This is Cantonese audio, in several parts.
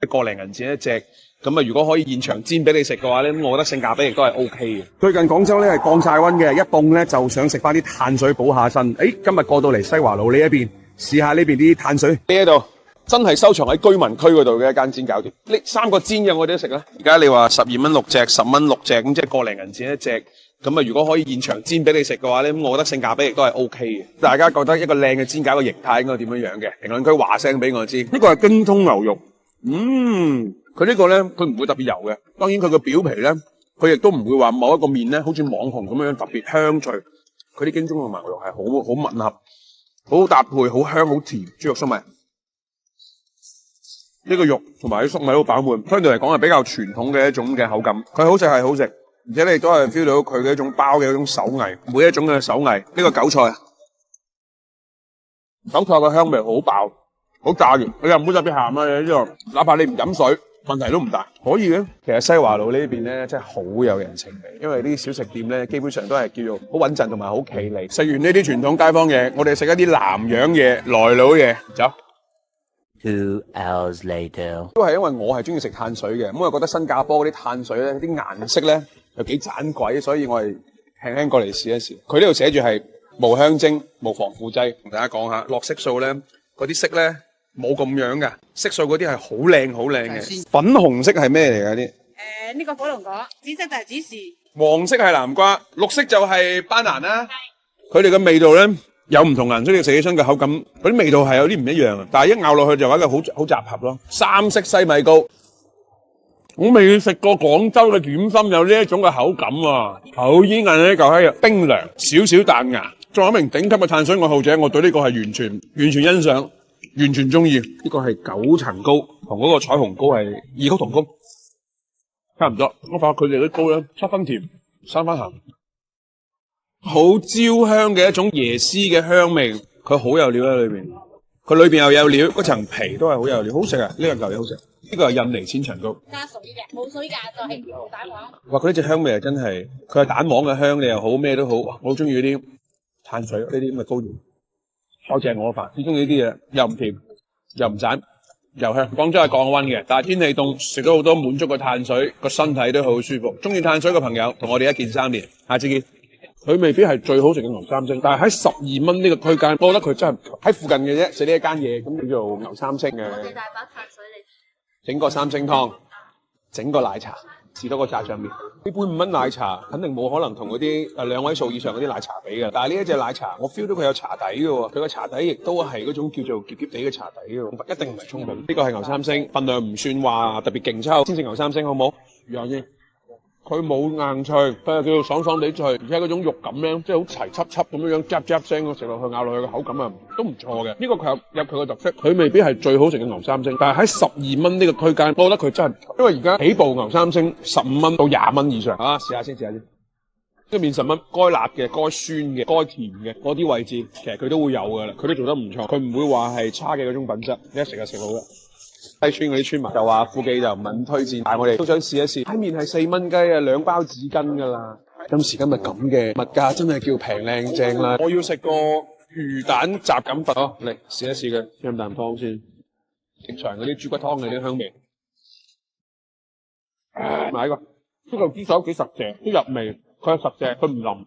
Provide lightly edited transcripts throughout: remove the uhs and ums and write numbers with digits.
個零銀錢一隻。咁啊，如果可以現場煎俾你食嘅話咧，咁我覺得性價比亦都係 OK 嘅。最近廣州咧係降晒溫嘅，一凍咧就想食翻啲碳水補下身。今日過到嚟西華路呢一邊，試下呢邊啲碳水。呢一度真係收藏喺居民區嗰度嘅一間煎餃店。呢3個煎嘅我哋都食啦。而家你話12蚊6隻，10蚊6隻，咁即係個零銀錢一隻。咁啊，如果可以現場煎俾你食嘅話咧，咁我覺得性價比亦都係 OK 嘅。大家覺得一個靚嘅煎餃嘅形態應該點樣嘅？評論區話聲俾我知。呢個係京通牛肉，佢呢個咧，佢唔會特別油嘅。當然佢個表皮咧，佢亦都唔會話某一個面咧，好似網紅咁樣特別香脆。佢啲京中嘅牛肉係好吻合，好搭配，好香好甜。豬肉粟米，呢個肉同埋啲粟米都飽滿，相對嚟講係比較傳統嘅一種嘅口感。佢好食係好食，而且你都係 feel 到佢嘅一種包嘅一種手藝，每一種嘅手藝。呢個韭菜嘅香味好爆，好炸完，佢又唔會特別鹹啊！呢度，哪怕你唔飲水，問題都唔大，可以嘅。其實西華路呢邊咧，真係好有人情味，因為呢啲小食店咧，基本上都係叫做好穩陣同埋好企理。食完呢啲傳統街坊嘢，我哋食一啲南洋嘢、來佬嘢，走。2 hours later， 都係因為我係中意食碳水嘅，咁我覺得新加坡嗰啲碳水咧，啲顏色咧又幾盞鬼，所以我係輕過嚟試一試。佢呢度寫住係無香精、無防腐劑，同大家講下落色素咧，嗰啲色咧冇咁樣噶，色素嗰啲係好靚嘅。粉紅色係咩嚟㗎啲？呢個火龍果，紫色就係紫薯，黃色係南瓜，綠色就係班蘭啦。佢哋嘅味道咧有唔同顏色，你食起身嘅口感，嗰啲味道係有啲唔一樣，但係一咬落去就係一個好雜合咯。三色西米糕，我未食過廣州嘅點心有呢一種嘅口感啊，好煙韌呢嚿係冰涼，少少彈牙。作為一名頂級嘅碳水愛好者，我對呢個係完全欣賞，完全中意。呢個係9層糕，同嗰個彩虹糕係異曲同工，差唔多。我發覺佢哋啲糕咧7分甜，3分鹹。好焦香嘅一種椰絲嘅香味，佢好有料喺裏邊，佢裏邊又有料，嗰層皮都係好有料，好食啊！呢個嚿嘢好食，呢個係印尼千層糕，加水嘅，冇水㗎就係冇蛋黃。哇！佢呢隻香味係真係，佢係蛋黃嘅香，你又好咩都好，我好中意呢啲碳水呢啲咁嘅糕點，多謝我飯，最中意呢啲嘢，又唔甜，又唔散，又香。廣州係降溫嘅，但係天氣凍，食咗好多滿足嘅碳水，個身體都好舒服。中意碳水嘅朋友，同我哋一鍵3連，下次見。佢未必係最好食嘅牛三星，但係喺12蚊呢個區間，我覺得佢真係喺附近嘅啫，食呢一間嘢咁叫做牛三星嘅。我哋大把碳水嚟。整個三星湯，整個奶茶，士多個炸醬麵。呢杯5蚊奶茶肯定冇可能同嗰啲2位數以上嗰啲奶茶比嘅，但係呢一隻奶茶，我 feel 到佢有茶底嘅喎，佢個茶底亦都係嗰種叫做澀澀地嘅茶底嘅，一定唔係沖涼。呢個係牛三星，份量唔算話特別勁抽，先食牛三星好冇？預下先。佢冇硬脆，佢係叫做爽爽地脆，而且嗰種肉感咧，即係好齊輯輯咁樣夾夾聲，食落去咬落去嘅口感啊，都唔錯嘅。呢個佢有佢嘅特色，佢未必係最好食嘅牛三星，但係喺12蚊呢個區間，我覺得佢真係，因為而家起步牛三星15蚊到20蚊以上啊，試下先。呢個麵10蚊，該辣嘅、該酸嘅、該甜嘅嗰啲位置，其實佢都會有㗎啦，佢都做得唔錯，佢唔會話係差嘅嗰種品質，你一食就食好啦。西村嗰啲村民就話富記就唔係咁推薦，但係我哋都想試一試。麵係4蚊雞啊，2包紙巾㗎啦。今時今日咁嘅物價真係叫平靚正啦。我要食個魚蛋雜錦粉，好嚟試一試佢，飲啖湯先。正常嗰啲豬骨湯嘅啲香味。買一個，呢嚿豬手幾實淨，都入味，佢係實淨，佢唔腍。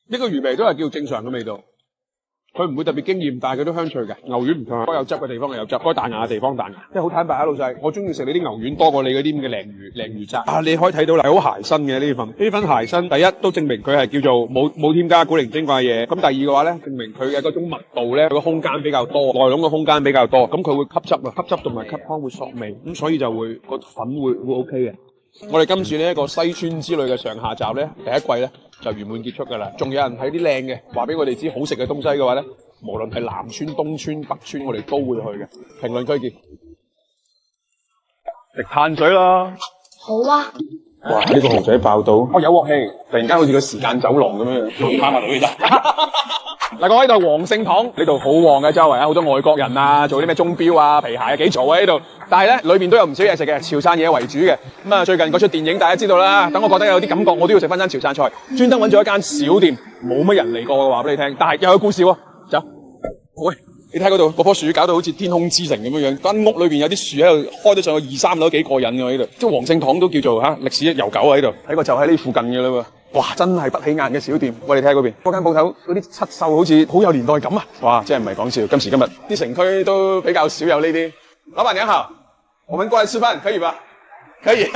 呢個魚味都係叫正常嘅味道。佢唔會特別驚豔，但係佢都香脆嘅。牛丸唔錯，該有汁嘅地方係有汁，該彈牙嘅地方彈牙。即係好坦白啊，老細，我中意食你啲牛丸多過你嗰啲咁嘅鯪魚渣。啊，你可以睇到啦，係好諧身嘅呢份諧身。第一都證明佢係叫做冇添加古靈精怪嘢。咁第二嘅話咧，證明佢嘅嗰種密度咧，佢個空間比較多，內籠嘅空間比較多，咁佢會吸汁啊，吸汁同埋吸湯會索味，咁所以就會個粉會 OK 嘅。我哋今次呢一個西村之旅嘅上下集咧，第一季咧就圓滿結束㗎啦。仲有人睇啲靚嘅，話俾我哋知好食嘅東西嘅話咧，無論係南村、東村、北村，我哋都會去嘅。評論區見。食碳水啦！好啊！哇！呢個蠔仔爆到，有鑊氣，突然間好似個時間走廊咁樣。啱啊，女仔。嗱，講呢度黃聖堂，呢度好旺嘅周圍啊，好多外國人啊，做啲咩鐘錶啊、皮鞋啊，幾嘈啊呢度。但係咧，裏邊都有唔少嘢食嘅，潮汕嘢為主嘅。咁啊，最近嗰出電影大家知道啦，等我覺得有啲感覺，我都要食翻餐潮汕菜。專登揾咗一間小店，冇乜人嚟過嘅話俾你聽，但係又有故事喎。走，喂，你睇嗰度嗰棵樹搞到好似天空之城咁樣樣，間屋裏邊有啲樹喺度開得上去2、3樓，幾過癮嘅喺度。即係黃聖堂都叫做歷史悠久喺度，睇個就喺呢附近嘅啦喎。哇！真係不起眼嘅小店。喂，你睇下嗰邊嗰間鋪頭嗰啲七繡好似好有年代感啊！哇！真係唔係講笑，今時今日啲城區都比較少有呢啲。老闆娘好，我們過來吃飯可以吧？可以。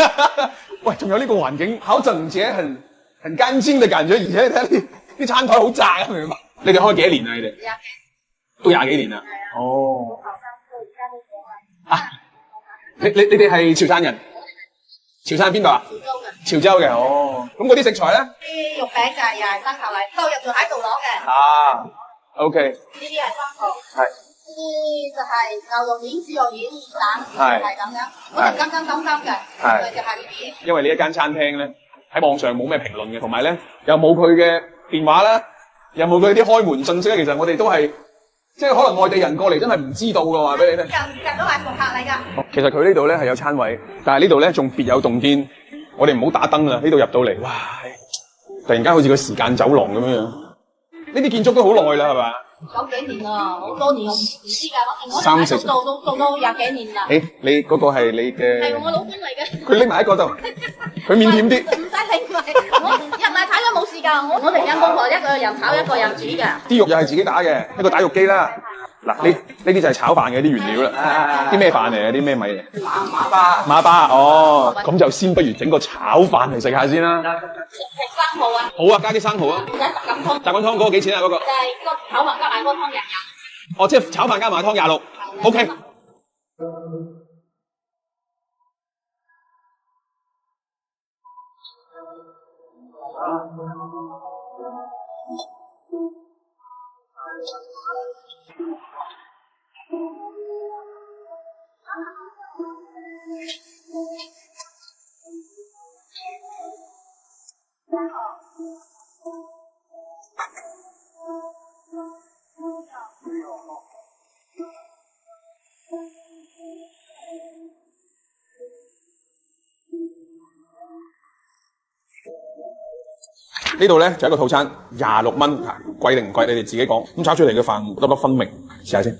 喂，仲有呢個環境，好整潔，很乾淨嘅感覺。而且睇啲餐台好窄啊，明唔明白？你哋開幾多年啊？你哋都20幾年啦。哦。啊！你哋係潮汕人？潮汕邊度啊？潮州嘅。哦。咁嗰啲食材咧？啲肉餅就係又係生頭嚟，收入就喺度攞嘅。啊。OK。呢啲係生蠔。係。呢啲就係牛肉丸、豬肉丸、蛋，係咁樣。我哋金金嘅。係。就係呢啲。因為呢一間餐廳咧喺網上冇咩評論嘅，同埋咧又冇佢嘅電話啦，又冇佢啲開門信息咧。其實我哋都係即係可能外地人過嚟真係唔知道嘅話俾你聽。近都係熟客嚟㗎。其實佢呢度咧係有餐位，但係呢度咧仲別有洞天。我哋唔好打燈啦，呢度入到嚟，哇！突然間好似個時間走廊咁樣樣。呢啲建築都好耐啦，係嘛？有幾年啦，好多年我唔知㗎，我喺度做到廿幾年啦。你嗰個係你嘅？係我老公嚟嘅。佢匿埋喺嗰度，佢腼腆啲。唔使匿埋，我入嚟睇都冇事㗎。我哋兩公婆一個人炒一個人煮㗎。啲肉又係自己打嘅，一個打肉機啦。嗱，呢啲就係炒飯嘅啲原料啦。啲咩飯嚟嘅？啲咩米嚟？馬巴。哦，咁就先不如整個炒飯嚟食下先啦。食生蠔啊！好啊，加啲生蠔啊。而家雜錦湯。雜錦湯嗰個幾錢啊？嗰個？就係個炒飯加埋個湯25。哦，即係炒飯加埋湯26。OK。呢度咧就一個套餐26蚊，貴定唔貴？你哋自己講。咁炒出嚟嘅飯粒粒分明，試下先。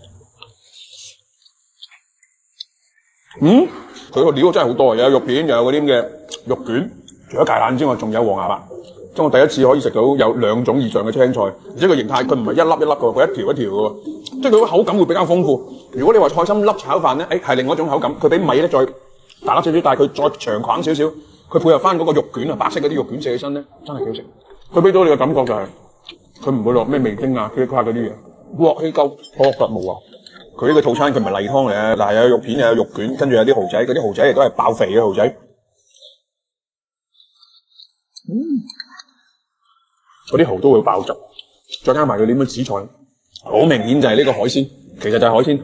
佢個料真係好多，又有肉片，又有嗰啲咁嘅肉卷，除咗芥蘭之外，仲有黃芽白。即係我第一次可以食到有2種以上嘅青菜，而且個形態佢唔係一粒一粒嘅，佢一條一條嘅，即係佢個口感會比較豐富。如果你話菜心粒炒飯咧，係另外一種口感，佢比米咧再大粒少少，但係佢再長khoảng少少，佢配合翻嗰個肉卷啊，白色嗰啲肉卷射起身咧，真係幾好食。佢俾到你嘅感覺就係佢唔會落咩味精啊、茄瓜嗰啲嘢，鑊氣夠，確實冇啊。佢呢個套餐佢唔係例湯嚟嘅，但係有肉片又有肉卷，跟住有啲蠔仔，嗰啲蠔仔亦都係爆肥嘅蠔仔。嗰啲蠔都會爆汁，再加埋佢點樣紫菜，好明顯就係呢個海鮮，其實就係海鮮。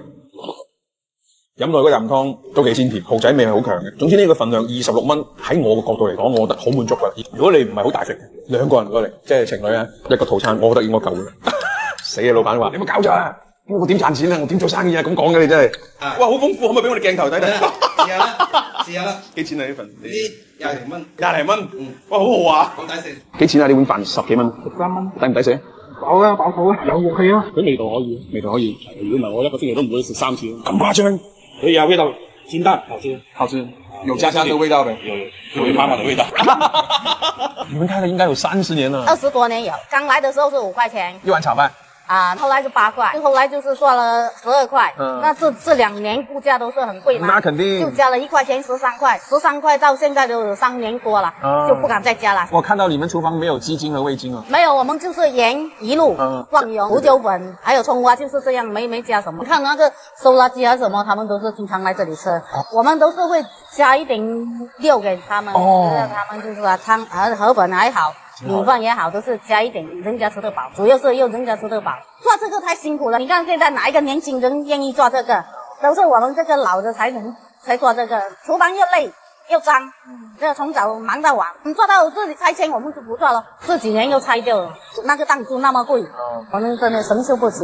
飲落嗰啖湯都幾鮮甜，蠔仔味係好強嘅。總之呢個份量26蚊，喺我嘅角度嚟講，我覺得好滿足㗎。如果你唔係好大食，2個人過嚟，即係情侶啊，一個套餐，我覺得應該夠嘅。死啊！老闆話：你有冇搞錯啊？咁我點賺錢啊？我點做生意啊？咁講嘅你真係，哇！好豐富，可唔可以俾我哋鏡頭睇睇？試下啦，試下啦。幾錢啊？呢份？呢啲20零蚊。20零蚊。哇！好豪華。好抵食。幾錢啊？呢碗飯10幾蚊。13蚊。抵唔抵食？飽啦，飽肚啦，有鑊氣啊！佢味道可以，味道可以。如果唔係，我一個星期都唔會食3次。咁誇張？可以啊，味道煎蛋好吃，好吃，有家鄉的味道唄，有媽媽的味道。你們開了應該有30年了，20多年有。剛來的時候是5塊錢一碗炒飯。後來是8塊，後來就是做了12塊。那這2年物價都是很貴嘛，那肯定就加了1塊錢13塊，13塊到現在就3年多了，就不敢再加了。我看到你們廚房沒有雞精和味精哦。沒有，我們就是鹽、魚露、醬油、胡椒粉，還有蔥花，就是這樣，沒加什麼。看那個收垃圾啊什麼，他們都是經常來這裡吃，我們都是會加一點料給他們，他們就是湯河粉還好。米飯也好，都是加一點，人家吃得飽，主要是又人家吃得飽。做這個太辛苦了，你看現在哪一個年輕人願意做這個？都是我們這個老的才做這個，廚房又累又髒，這從早忙到晚。做到這裡拆遷，我們就不做了，這幾年又拆掉了。那個檔租那麼貴，我們真的承受不起。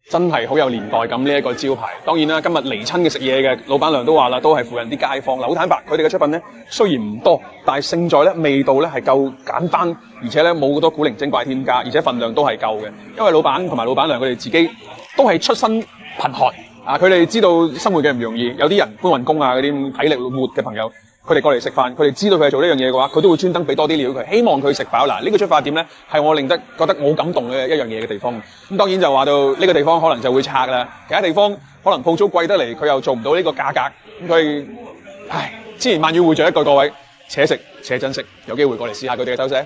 真係好有年代感呢一個招牌。當然啦，今日嚟親嘅食嘢嘅老闆娘都話啦，都係附近啲街坊。好坦白，佢哋嘅出品咧雖然唔多，但係勝在咧味道咧係夠簡單，而且咧冇好多古靈精怪添加，而且份量都係夠嘅。因為老闆同埋老闆娘佢哋自己都係出身貧寒啊！佢哋知道生活嘅唔容易，有啲人搬運工啊嗰啲體力活嘅朋友，佢哋過嚟食飯，佢哋知道佢係做呢樣嘢嘅話，佢都會專登俾多啲料佢，希望佢食飽。嗱，呢個出發點咧係我令得覺得我好感動嘅一樣嘢嘅地方。咁當然就話到呢個地方可能就會拆啦，其他地方可能鋪租貴得嚟，佢又做唔到呢個價格，咁佢唉，千言萬語匯聚一句，各位且食且珍惜，有機會過嚟試下佢哋嘅手勢。